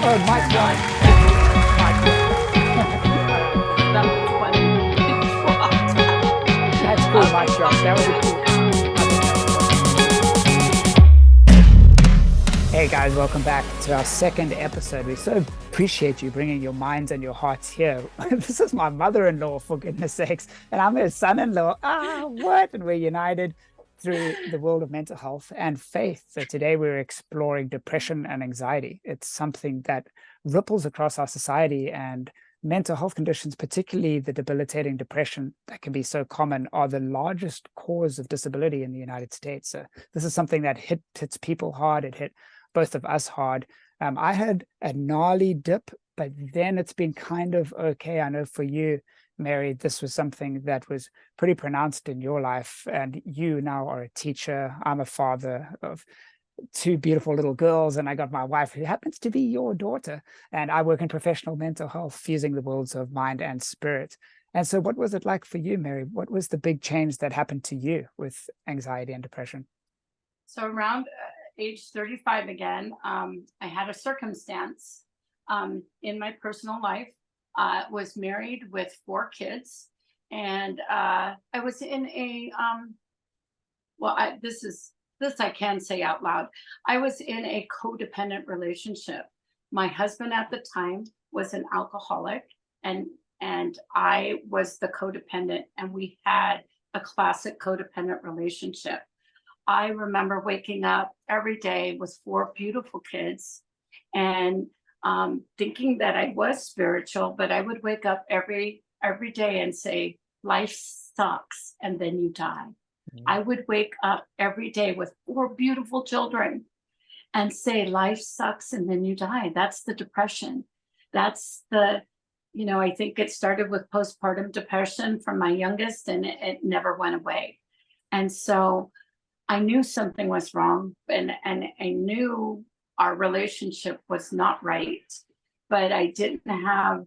Oh, Mike one. That was funny. That's cool, Mike Okay, drop. That was a cool. I think that was awesome. Hey guys, welcome back to our second episode. We so appreciate you bringing your minds and your hearts here. This is my mother-in-law, for goodness sakes, and I'm her son-in-law. What? And we're united through the world of mental health and faith. So today we're exploring depression and anxiety. It's something that ripples across our society, and mental health conditions, particularly the debilitating depression that can be so common, are the largest cause of disability in the United States. So this is something that hits people hard. It hit both of us hard. I had a gnarly dip, but then it's been kind of okay. I know for you, Mary, this was something that was pretty pronounced in your life, and you now are a teacher. I'm a father of two beautiful little girls, and I got my wife who happens to be your daughter, and I work in professional mental health, fusing the worlds of mind and spirit. And so what was it like for you, Mary? What was the big change that happened to you with anxiety and depression? so around age 35 again, I had a circumstance in my personal life. Was married with 4 kids, and I was in a this I can say out loud. I was in a codependent relationship. My husband at the time was an alcoholic, and I was the codependent, and we had a classic codependent relationship. I remember waking up every day with 4 beautiful kids and thinking that I was spiritual, but I would wake up every day and say, life sucks and then you die. I would wake up every day with 4 beautiful children and say, life sucks and then you die. That's the depression. That's I think it started with postpartum depression from my youngest, and it never went away. And so I knew something was wrong, and I knew our relationship was not right, but I didn't have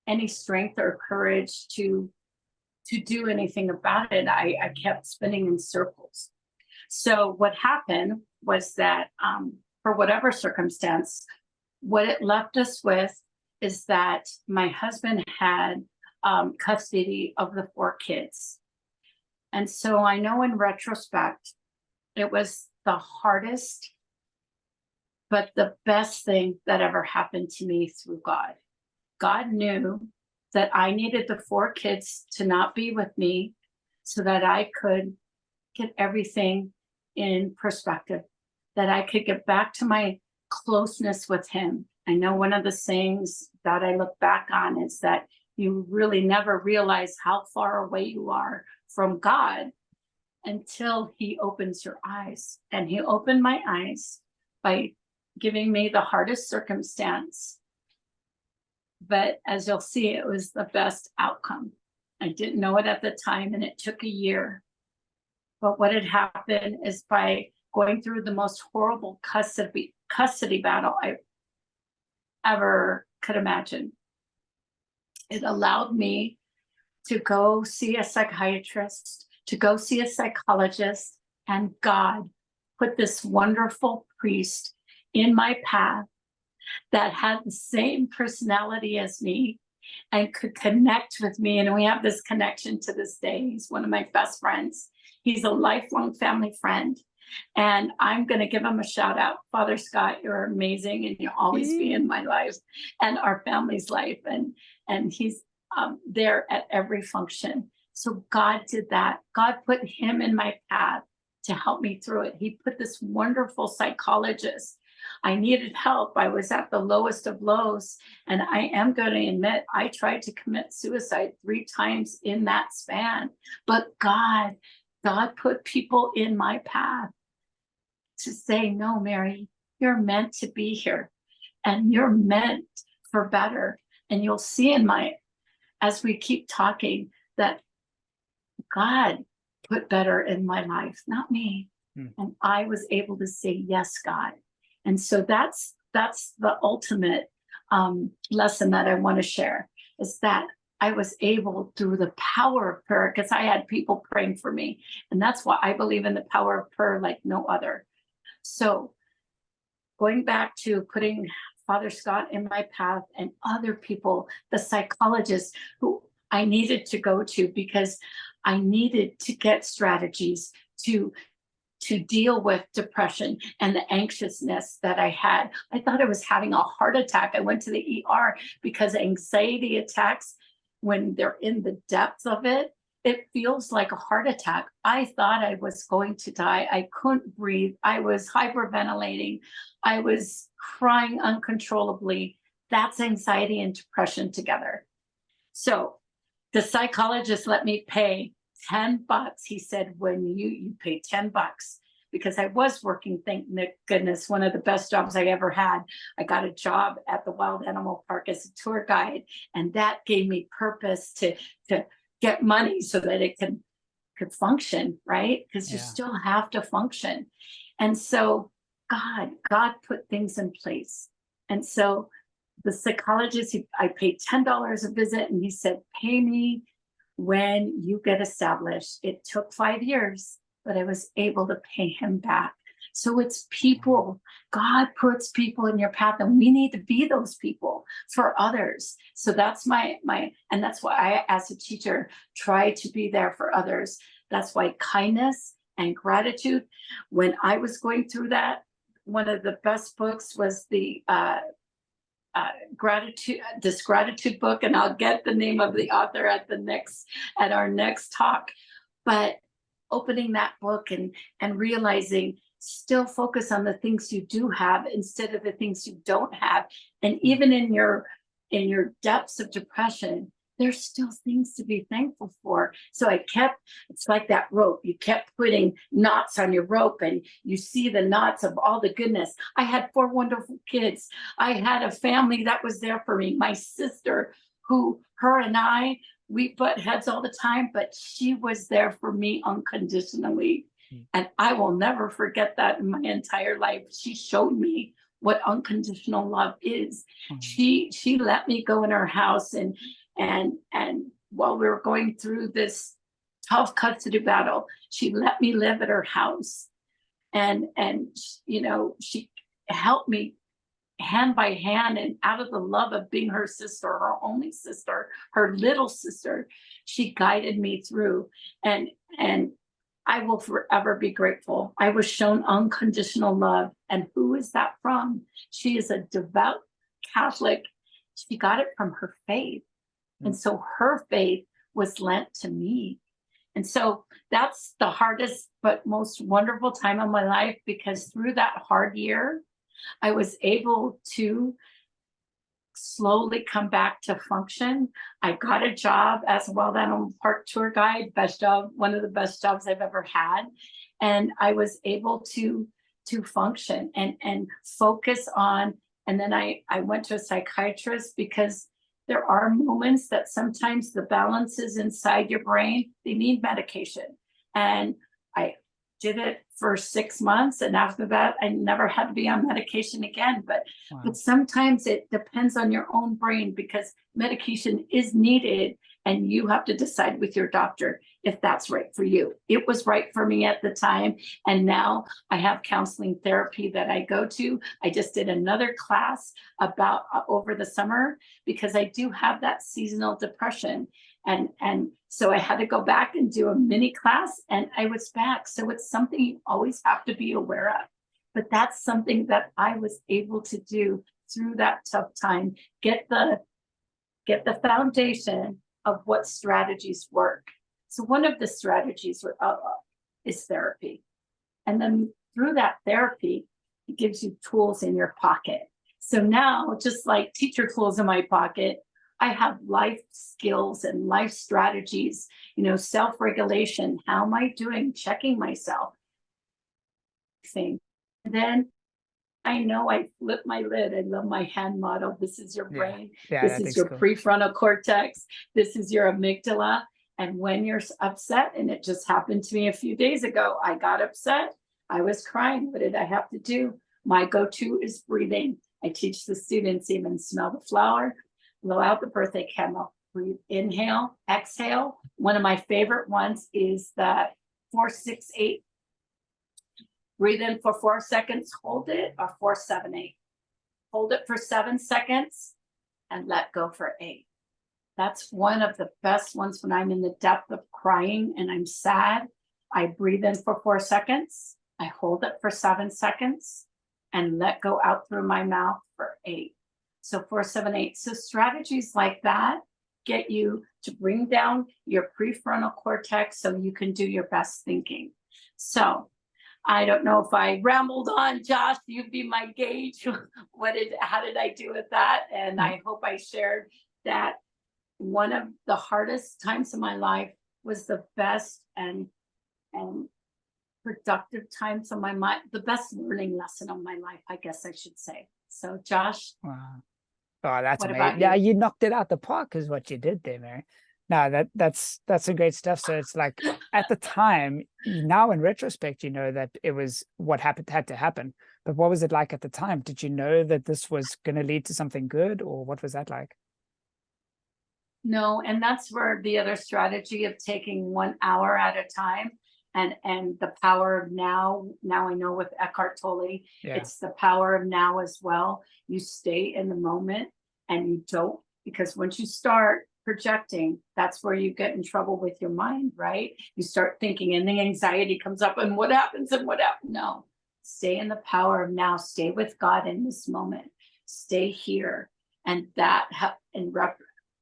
any strength or courage to do anything about it. I kept spinning in circles. So what happened was that for whatever circumstance, what it left us with is that my husband had custody of the 4 kids. And so I know in retrospect, it was the hardest, but the best thing that ever happened to me through God. God knew that I needed the 4 kids to not be with me so that I could get everything in perspective, that I could get back to my closeness with him. I know one of the sayings that I look back on is that you really never realize how far away you are from God until he opens your eyes. And he opened my eyes by giving me the hardest circumstance. But as you'll see, it was the best outcome. I didn't know it at the time, and it took a year. But what had happened is, by going through the most horrible custody battle I ever could imagine, it allowed me to go see a psychiatrist, to go see a psychologist, and God put this wonderful priest in my path that had the same personality as me and could connect with me. And we have this connection to this day. He's one of my best friends. He's a lifelong family friend. And I'm going to give him a shout out. Father Scott, you're amazing, and you'll always be in my life and our family's life. And he's there at every function. So God did that. God put him in my path to help me through it. He put this wonderful psychologist. I needed help. I was at the lowest of lows. And I am going to admit, I tried to commit suicide 3 times in that span. But God put people in my path to say, no, Mary, you're meant to be here, and you're meant for better. And you'll see as we keep talking, that God put better in my life, not me. And I was able to say, yes, God. And so that's the ultimate lesson that I want to share, is that I was able, through the power of prayer, because I had people praying for me. And that's why I believe in the power of prayer like no other. So going back to putting Father Scott in my path and other people, the psychologists who I needed to go to because I needed to get strategies to deal with depression and the anxiousness that I had. I thought I was having a heart attack. I went to the ER because anxiety attacks, when they're in the depth of it, it feels like a heart attack. I thought I was going to die. I couldn't breathe. I was hyperventilating. I was crying uncontrollably. That's anxiety and depression together. So the psychologist let me pay $10. He said, when you pay $10, because I was working, thank goodness, one of the best jobs I ever had. I got a job at the Wild Animal Park as a tour guide, and that gave me purpose to get money so that it could function, right? Because you still have to function. And so God put things in place. And so the psychologist, I paid $10 a visit, and he said, pay me when you get established. It took 5 years, but I was able to pay him back. So it's people. God puts people in your path, and we need to be those people for others. So that's my, and that's why I, as a teacher, try to be there for others. That's why kindness and gratitude. When I was going through that, one of the best books was the gratitude book, and I'll get the name of the author at our next talk. But opening that book and realizing, still focus on the things you do have instead of the things you don't have. And even in your depths of depression, there's still things to be thankful for. So it's like that rope. You kept putting knots on your rope, and you see the knots of all the goodness. I had 4 wonderful kids. I had a family that was there for me. My sister, her and I, we butt heads all the time, but she was there for me unconditionally. And I will never forget that in my entire life. She showed me what unconditional love is. She let me go in her house, and while we were going through this tough custody battle, she let me live at her house. And she helped me hand by hand, and out of the love of being her sister, her only sister, her little sister, she guided me through. And I will forever be grateful. I was shown unconditional love. And who is that from? She is a devout Catholic. She got it from her faith. And so her faith was lent to me. And so that's the hardest but most wonderful time of my life, because through that hard year, I was able to slowly come back to function. I got a job as a Wild Animal Park tour guide, best job, one of the best jobs I've ever had. And I was able to function and focus on, and then I went to a psychiatrist, because there are moments that sometimes the balances inside your brain, they need medication. And I did it for 6 months, and after that, I never had to be on medication again. But sometimes it depends on your own brain, because medication is needed, and you have to decide with your doctor if that's right for you. It was right for me at the time, and now I have counseling therapy that I go to. I just did another class about over the summer, because I do have that seasonal depression. And so I had to go back and do a mini class, and I was back. So it's something you always have to be aware of. But that's something that I was able to do through that tough time. Get the foundation of what strategies work. So one of the strategies is therapy. And then through that therapy, it gives you tools in your pocket. So now, just like teacher tools in my pocket, I have life skills and life strategies, self-regulation. How am I doing? Checking myself. And then I know I flip my lid. I love my hand model. This is your brain. This is your prefrontal cortex. This is your amygdala. And when you're upset, and it just happened to me a few days ago, I got upset. I was crying. What did I have to do? My go-to is breathing. I teach the students, even smell the flower, blow out the birthday candle, breathe, inhale, exhale. One of my favorite ones is the 4-6-8. Breathe in for 4 seconds, hold it, or 4-7-8. hold it for 7 seconds, and let go for 8. That's one of the best ones when I'm in the depth of crying and I'm sad. I breathe in for 4 seconds, I hold it for 7 seconds, and let go out through my mouth for 8. So 4, 7, 8. So strategies like that get you to bring down your prefrontal cortex so you can do your best thinking. So I don't know if I rambled on, Josh, you'd be my gauge. How did I do with that? And I hope I shared that one of the hardest times of my life was the best and productive times of my mind, the best learning lesson of my life, I guess I should say. So Josh, Wow. Oh, that's what amazing. about Yeah, you? you knocked it out the park is what you did there, Mary. No, that's some great stuff. So it's like at the time, now in retrospect, you know that it was what happened had to happen. But what was it like at the time? Did you know that this was going to lead to something good, or what was that like? No, and that's where the other strategy of taking 1 hour at a time and the power of now. Now I know with Eckhart Tolle, Yeah. it's the power of now as well. You stay in the moment and you don't, because once you start projecting, that's where you get in trouble with your mind, right? You start thinking and the anxiety comes up and what happens and what happens. No, stay in the power of now, stay with God in this moment, stay here. And that and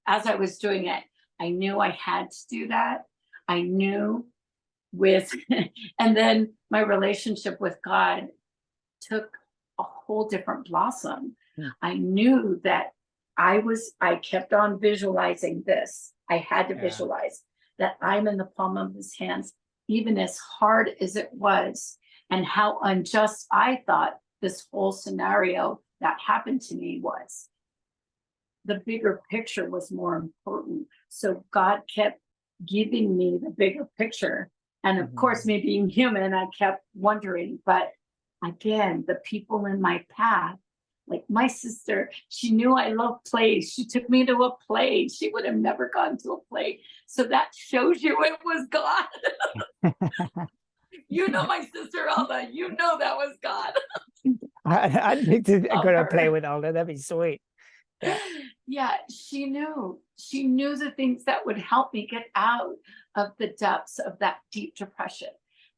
as I was doing it, I knew I had to do that. I knew with, and then my relationship with God took a whole different blossom. Hmm. I knew that I kept on visualizing this. I had to Yeah. visualize that I'm in the palm of his hands, even as hard as it was, and how unjust I thought this whole scenario that happened to me was. The bigger picture was more important. So God kept giving me the bigger picture. And of course, Mhm. me being human, I kept wondering. But again, the people in my path, like my sister, she knew I loved plays. She took me to a play. She would have never gone to a play. So that shows you it was God. You know my sister Elda. You know that was God. I'd need to Love go to play her. with Alda. That'd be sweet. Yeah. Yeah, she knew the things that would help me get out of the depths of that deep depression.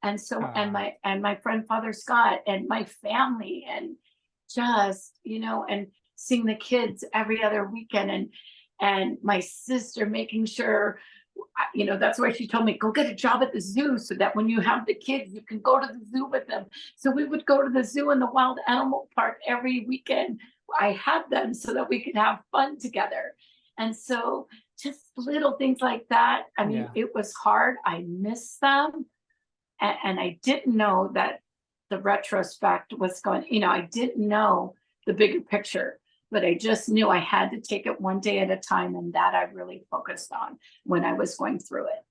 And so Uh, and my friend Father Scott and my family and just, and seeing the kids every other weekend and my sister making sure, that's why she told me go get a job at the zoo so that when you have the kids you can go to the zoo with them. So we would go to the zoo and the wild animal park every weekend. I had them so that we could have fun together. And so just little things like that. I mean, yeah. it was hard. I miss them. And I didn't know that the retrospect was going, I didn't know the bigger picture, but I just knew I had to take it one day at a time. And that I really focused on when I was going through it.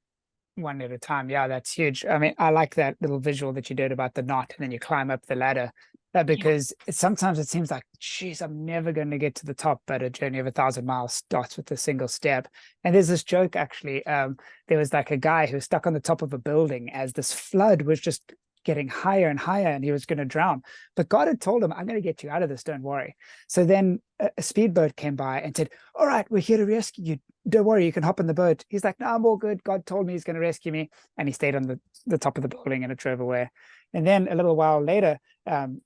One at a time. Yeah, that's huge. I mean, I like that little visual that you did about the knot and then you climb up the ladder. Yeah. Because sometimes it seems like, geez, I'm never going to get to the top, but a journey of 1,000 miles starts with a single step. And there's this joke actually. There was like a guy who was stuck on the top of a building as this flood was just getting higher and higher and he was going to drown. But God had told him, I'm going to get you out of this, don't worry. So then a speedboat came by and said, all right, we're here to rescue you. Don't worry, you can hop in the boat. He's like, no, I'm all good. God told me he's going to rescue me. And he stayed on the top of the building and it drove away. And then a little while later,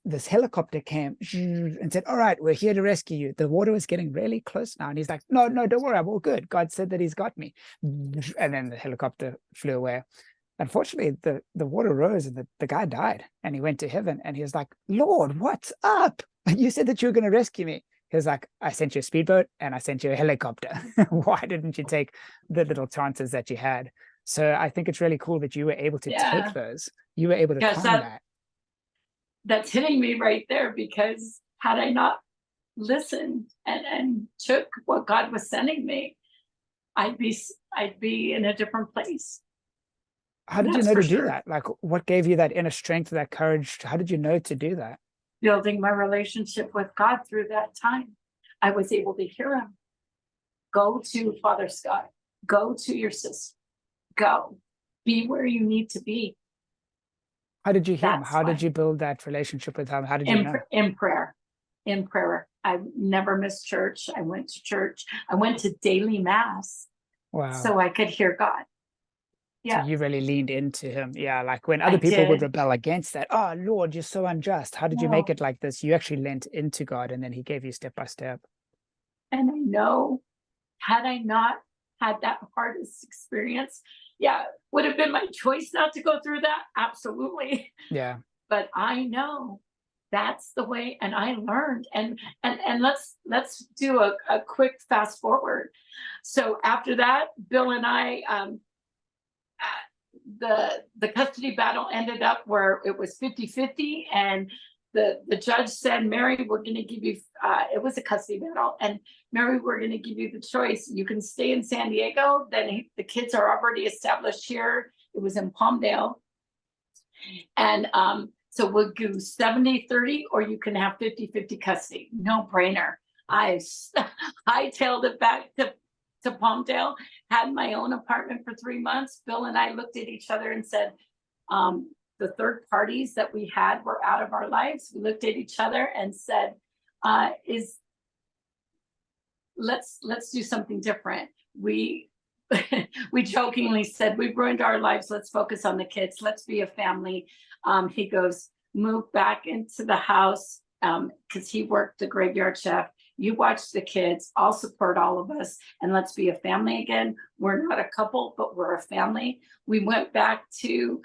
this helicopter came and said, all right, we're here to rescue you. The water was getting really close now. And he's like, no, don't worry, I'm all good. God said that he's got me. And then the helicopter flew away. Unfortunately, the water rose and the guy died and he went to heaven and he was like, Lord, what's up? You said that you were going to rescue me. He was like, I sent you a speedboat and I sent you a helicopter. Why didn't you take the little chances that you had? So I think it's really cool that you were able to take Yeah. those. You were able to Gosh, climb that. that's hitting me right there because had I not listened and took what God was sending me, I'd be in a different place. How did you That's know for to do sure. that? Like, what gave you that inner strength, that courage? How did you know to do that? Building my relationship with God through that time, I was able to hear him. Go to Father Scott. Go to your sister. Go. Be where you need to be. How did you hear him? That's How did why. you build that relationship with him? How did you know? In prayer. in prayer. I never missed church. I went to church. I went to daily mass Wow. so I could hear God. So Yeah, you really leaned into him. Yeah. Like when I other people would did. rebel against that, oh, Lord, you're so unjust. How did you make No. it like this? You actually leant into God and then he gave you step by step. And I know, had I not had that hardest experience, yeah, would have been my choice not to go through that. Absolutely. Yeah. But I know that's the way, and I learned. And let's do a quick fast forward. So after that, Bill and I, the custody battle ended up where it was 50-50, and the judge said, Mary, we're going to give you, it was a custody battle, and Mary, we're going to give you the choice. You can stay in San Diego, then the kids are already established here. It was in Palmdale. And so we'll do 70-30, or you can have 50-50 custody. No brainer. I hightailed it back to Palmdale, had my own apartment for 3 months. Bill and I looked at each other and said, the third parties that we had were out of our lives. We looked at each other and said, let's do something different. We we jokingly said, we've ruined our lives. Let's focus on the kids. Let's be a family. He goes, move back into the house, because he worked the graveyard chef. You watch the kids. I'll support all of us, and let's be a family again. We're not a couple, but we're a family. We went back to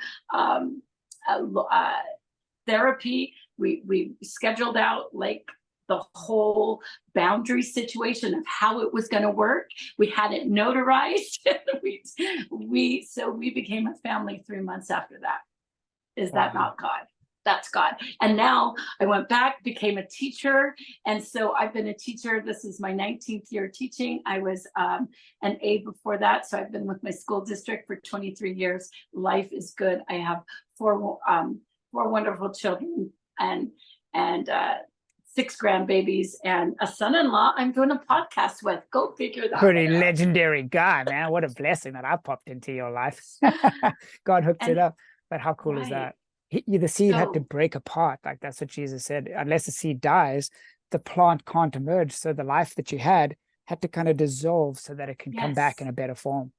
therapy. We scheduled out like the whole boundary situation of how it was going to work. We had it notarized. So we became a family 3 months after that. Is that not God? That's God. And now I went back, became a teacher. And so I've been a teacher. This is my 19th year teaching. I was an aide before that. So I've been with my school district for 23 years. Life is good. I have four wonderful children and 6 grandbabies and a son-in-law I'm doing a podcast with. Go figure that Pretty out. legendary guy, man. What a blessing that I popped into your life. God hooked it up. But how cool is that? The seed had to break apart. Like that's what Jesus said. Unless the seed dies, the plant can't emerge. So the life that you had to kind of dissolve so that it can come back in a better form.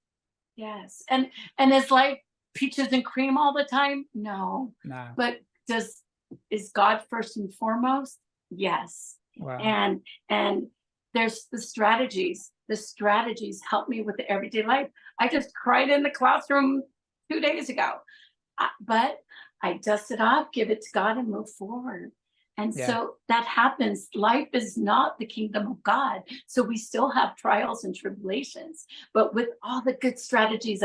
Yes. And is life peaches and cream all the time? No. But is God first and foremost? Yes. Wow. And there's the strategies. The strategies help me with the everyday life. I just cried in the classroom 2 days ago. But I dust it off, give it to God, and move forward. And so that happens. Life is not the kingdom of God. So we still have trials and tribulations, but with all the good strategies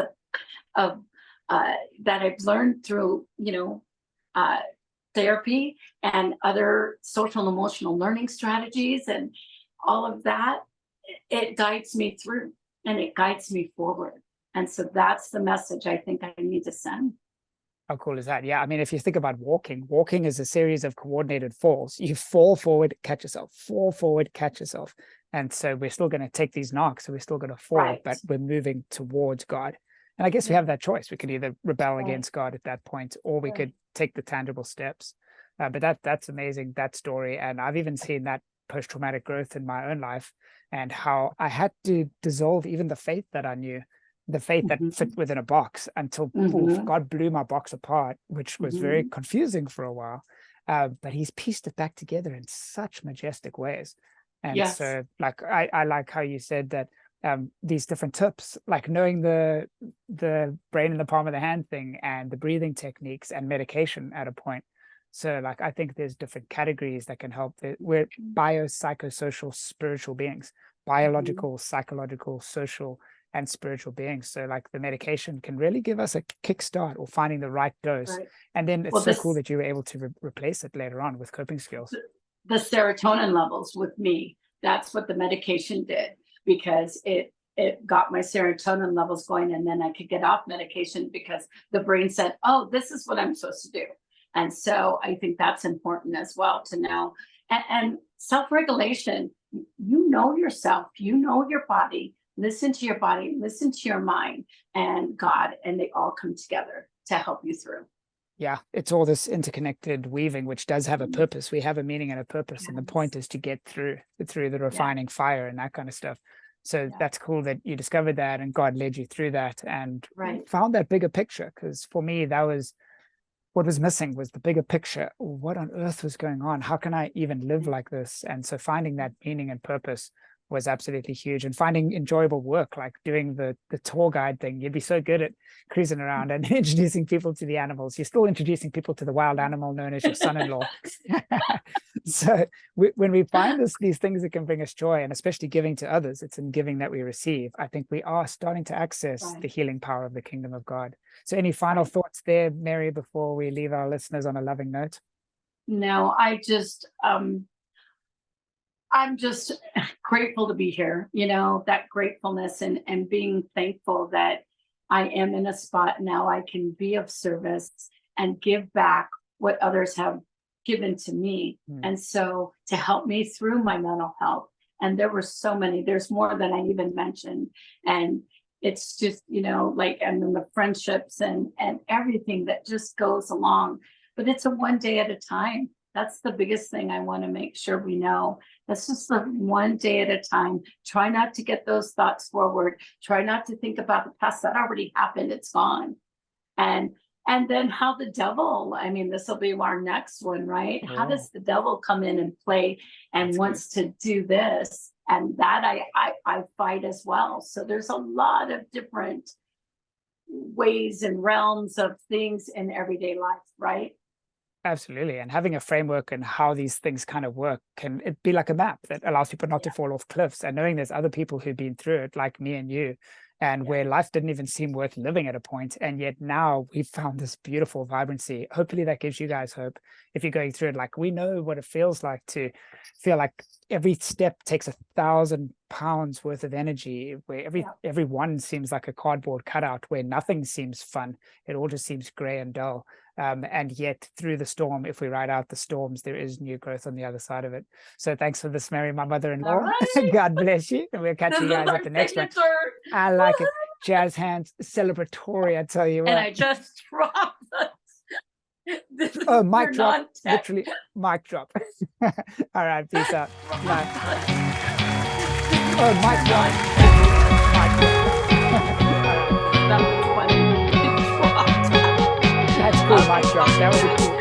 of that I've learned through, therapy and other social and emotional learning strategies and all of that, it guides me through and it guides me forward. And so that's the message I think I need to send. How cool is that? Yeah. I mean, if you think about walking is a series of coordinated falls. You fall forward, catch yourself, fall forward, catch yourself. And so we're still going to take these knocks. So we're still going to fall, but we're moving towards God. And I guess we have that choice. We could either rebel against God at that point, or we could take the tangible steps. But that's amazing, that story. And I've even seen that post-traumatic growth in my own life and how I had to dissolve even the faith that I knew. The faith that fit within a box until God blew my box apart, which was very confusing for a while. But he's pieced it back together in such majestic ways. And so like, I like how you said that these different tips, like knowing the brain in the palm of the hand thing and the breathing techniques and medication at a point. So like, I think there's different categories that can help. We're biopsychosocial spiritual beings, biological, psychological, social, and spiritual beings. So like the medication can really give us a kickstart or finding the right dose. And then it's so cool that you were able to replace it later on with coping skills. The serotonin levels with me, that's what the medication did, because it got my serotonin levels going, and then I could get off medication because the brain said, oh, this is what I'm supposed to do. And so I think that's important as well to know. And self-regulation, you know yourself, you know your body. Listen to your body, listen to your mind and God, and they all come together to help you through. Yeah, it's all this interconnected weaving, which does have a purpose. We have a meaning and a purpose, and the point Yes. is to get through the Yeah. refining fire and that kind of stuff. So Yeah. that's cool that you discovered that and God led you through that and Right. found that bigger picture. Because for me, that was what was missing, was the bigger picture. What on earth was going on? How can I even live like this? And so finding that meaning and purpose was absolutely huge, and finding enjoyable work, like doing the tour guide thing. You'd be so good at cruising around and introducing people to the animals. You're still introducing people to the wild animal known as your son-in-law. So when we find these things that can bring us joy, and especially giving to others, it's in giving that we receive. I think we are starting to access the Right. healing power of the kingdom of God. So any final Right. thoughts there, Mary, before we leave our listeners on a loving note? No, I'm just grateful to be here, that gratefulness and being thankful that I am in a spot now I can be of service and give back what others have given to me. Hmm. And so to help me through my mental health. And there were so many, there's more than I even mentioned. And it's just, like, and then the friendships and everything that just goes along. But it's a one day at a time. That's the biggest thing I want to make sure we know. That's just the one day at a time. Try not to get those thoughts forward. Try not to think about the past. That already happened. It's gone. And and then how the devil, I mean, this will be our next one, right? How Oh, does the devil come in and play and that's good. wants to do this? And that I fight as well. So there's a lot of different ways and realms of things in everyday life, right? Absolutely. And having a framework and how these things kind of work, can it be like a map that allows people not to Yeah, fall off cliffs, and knowing there's other people who've been through it, like me and you, and yeah, where life didn't even seem worth living at a point, and yet now we've found this beautiful vibrancy. Hopefully that gives you guys hope if you're going through it. Like, we know what it feels like to feel like every step takes 1,000 pounds worth of energy, where yeah. every one seems like a cardboard cutout, where nothing seems fun. It all just seems gray and dull. And yet through the storm, if we ride out the storms, there is new growth on the other side of it. So thanks for this, Mary, my All mother-in-law. right. God bless you. And we'll catch This you is guys at our the next one. signature. I like it. Jazz hands, celebratory, I tell you And what. I just dropped this. Oh, We're mic drop. non-tech. Literally, mic drop. All right, peace out. Bye. Oh, mic drop. Literally, mic drop. All right. That was funny. It dropped. That's cool, mic Okay, drop. That was a cool.